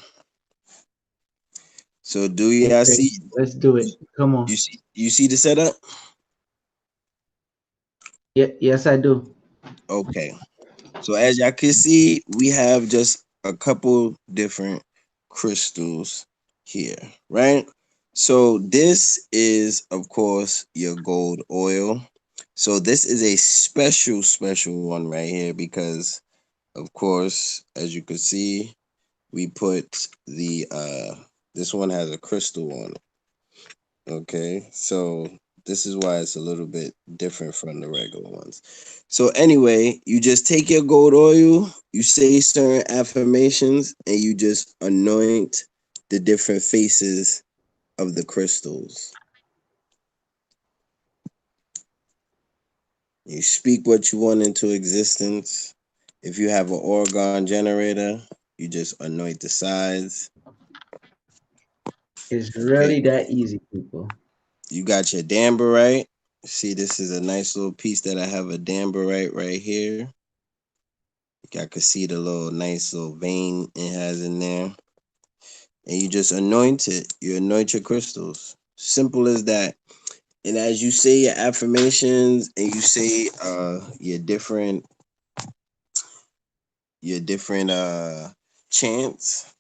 So do y'all Okay, see let's do it. Come on. you see the setup? Yeah, yes, I do. Okay. So as y'all can see, we have just a couple different crystals here, right? So this is of course your gold oil. So this is a special one right here because of course, as you can see, we put the this one has a crystal on it. Okay, so this is why it's a little bit different from the regular ones. So anyway, you just take your gold oil, you say certain affirmations, and you just anoint the different faces of the crystals. You speak what you want into existence. If you have an orgone generator, you just anoint the sides. It's Okay, really that easy, people. you got your damberite. See, this is a nice little piece that I have a damberite right here. I could see the little nice little vein it has in there. And you just anoint it. You anoint your crystals. Simple as that. And as you say your affirmations and you say your different chants,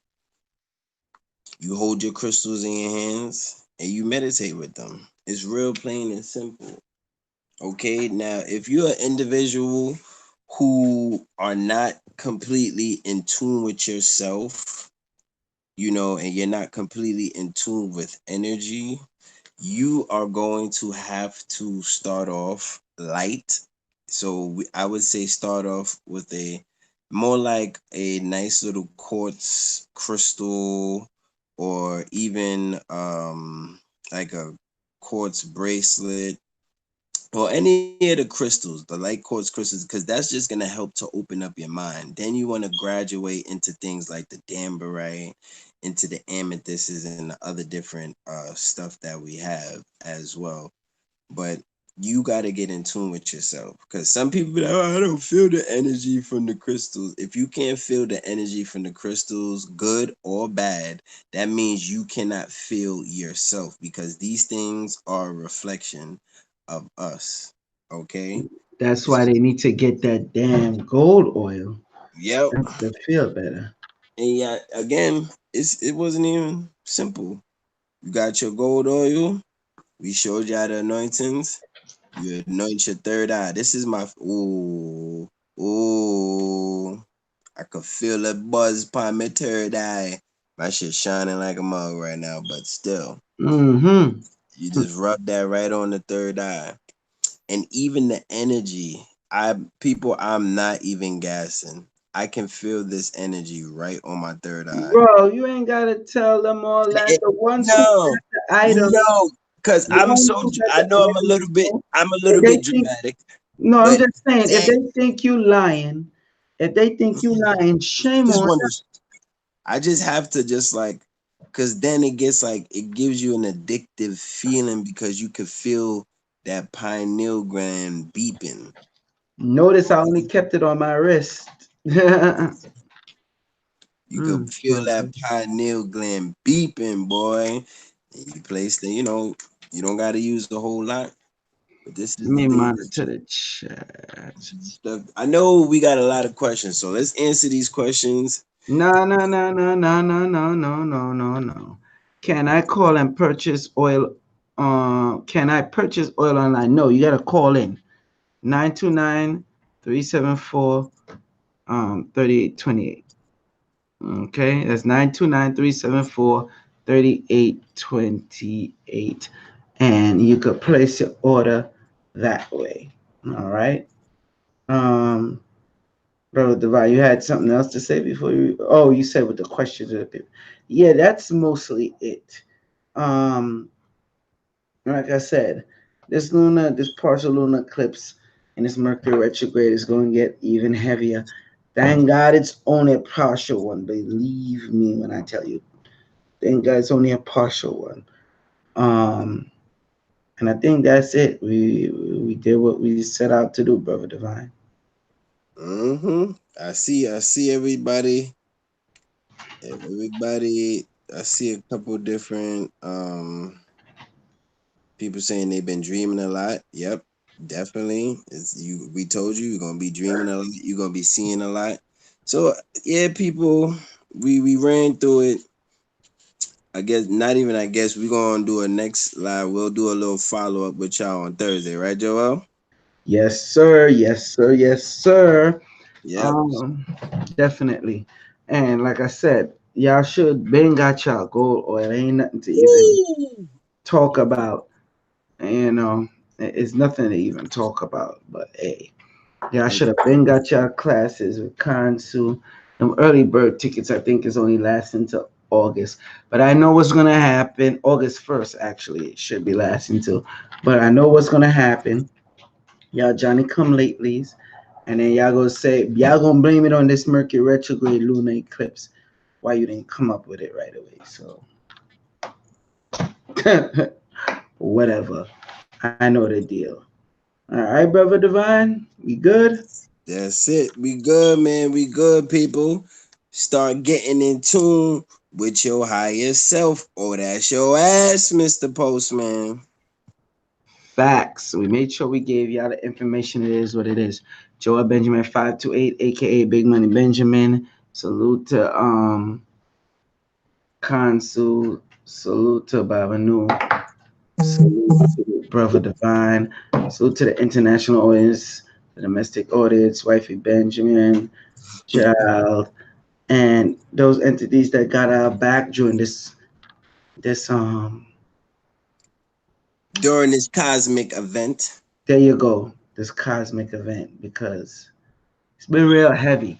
you hold your crystals in your hands and you meditate with them. It's real plain and simple. Okay, now if you're an individual who are not completely in tune with yourself, and you're not completely in tune with energy, you are going to have to start off light. So I would say start off with a more like a nice little quartz crystal, or even like a quartz bracelet, or any of the crystals, the light quartz crystals, because that's just going to help to open up your mind. Then you want to graduate into things like the damberite, into the amethysts, and the other different stuff that we have as well. But you got to get in tune with yourself, because some people be like, oh, I don't feel the energy from the crystals. If you can't feel the energy from the crystals, good or bad, that means you cannot feel yourself, because these things are a reflection of us. Okay. That's why It's, they need to get that damn gold oil. yep. That's to feel better. And yeah, again, it wasn't even simple. You got your gold oil. We showed you how the anointings. You anoint your third eye. This is my ooh. I could feel the buzz upon my third eye. My shit shining like a mug right now, but still, Mm-hmm. you just rub that right on the third eye. And even the energy, I'm not even gassing. I can feel this energy right on my third eye. Bro, you ain't gotta tell them all that. It- The ones who no, got the items, no, because the ones who got I the know items, bro, I'm a if little they bit think, dramatic, no, I'm but just saying, if that they think you lying, if they think you lying, shame just on want to I just have to just like, cause then it gets like it gives you an addictive feeling, because you could feel that pineal gland beeping. them. Notice I only kept it on my wrist. You could feel that Brother. pineal gland beeping, boy. And you place the, you don't got to use a whole lot, but this is Let the me thing that monitor the chat. stuff. I know we got a lot of questions, so let's answer these questions. No, no, no, no, no, no, no, no, no, no, no. Can I call and purchase oil? Can I purchase oil online? No, you gotta call in 929-374 3828. Okay, that's 929-374-3828, and you could place your order that way. All right. Um, Brother Divine, you had something else to say before you? Oh, you said with the questions of the people. Yeah, that's mostly it. Um, like I said, this partial lunar eclipse and this Mercury retrograde is going to get even heavier. Thank God it's only a partial one. Believe me when I tell you. Thank God it's only a partial one. Um, and I think that's it. We did what we set out to do, Brother Divine. I see everybody. Everybody, I see a couple different people saying they've been dreaming a lot. Yep, definitely. It's you. We told you you're gonna be dreaming a lot. You're gonna be seeing a lot. So yeah, people, we ran through it. I guess not even. I guess we're gonna do a next live. We'll do a little follow up with y'all on Thursday, right, Joel? Yes, sir. Yes, sir. Yes, sir. Yep. Um, Definitely. And like I said, y'all should bang got y'all gold oil. Ain't nothing to even Woo! talk about. You know, it's nothing to even talk about. But hey, y'all should have been got y'all classes with Kansu. Them early bird tickets, I think, is only lasting till August. But I know what's gonna happen. August 1st, actually, it should be lasting till. But I know what's gonna happen. Y'all Johnny come latelys, and then y'all gonna blame it on this Mercury retrograde lunar eclipse. Why you didn't come up with it right away? So whatever. I know the deal. All right, brother Divine, we good? That's it. We good, man. We good, people. Start getting in tune with your higher self. Oh, that's your ass, Mr. Postman. Facts. We made sure we gave y'all the information. It is what it is. Joel Benjamin 528, aka Big Money Benjamin. Salute to Consul. Salute to Babanu. Salute to Brother Divine. Salute to the international audience, the domestic audience, Wifey Benjamin, Child, and those entities that got our back during this. During this cosmic event. There you go, this cosmic event, because it's been real heavy.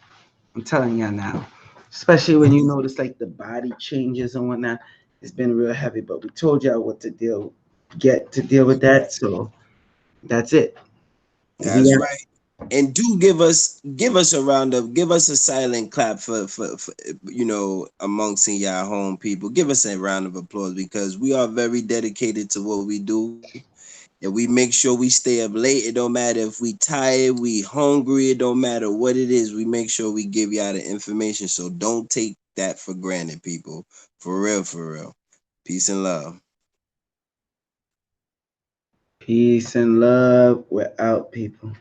I'm telling y'all now. Especially when you notice like the body changes and whatnot. It's been real heavy, but we told y'all what to deal with that. So that's it. We That's right. And do give us a round of give us a silent clap for amongst y'all home people. Give us a round of applause, because we are very dedicated to what we do. and we make sure we stay up late. It don't matter if we tired, we hungry, it don't matter what it is. We make sure we give y'all the information. So don't take that for granted, people. For real, for real. Peace and love. Peace and love. We're out, people.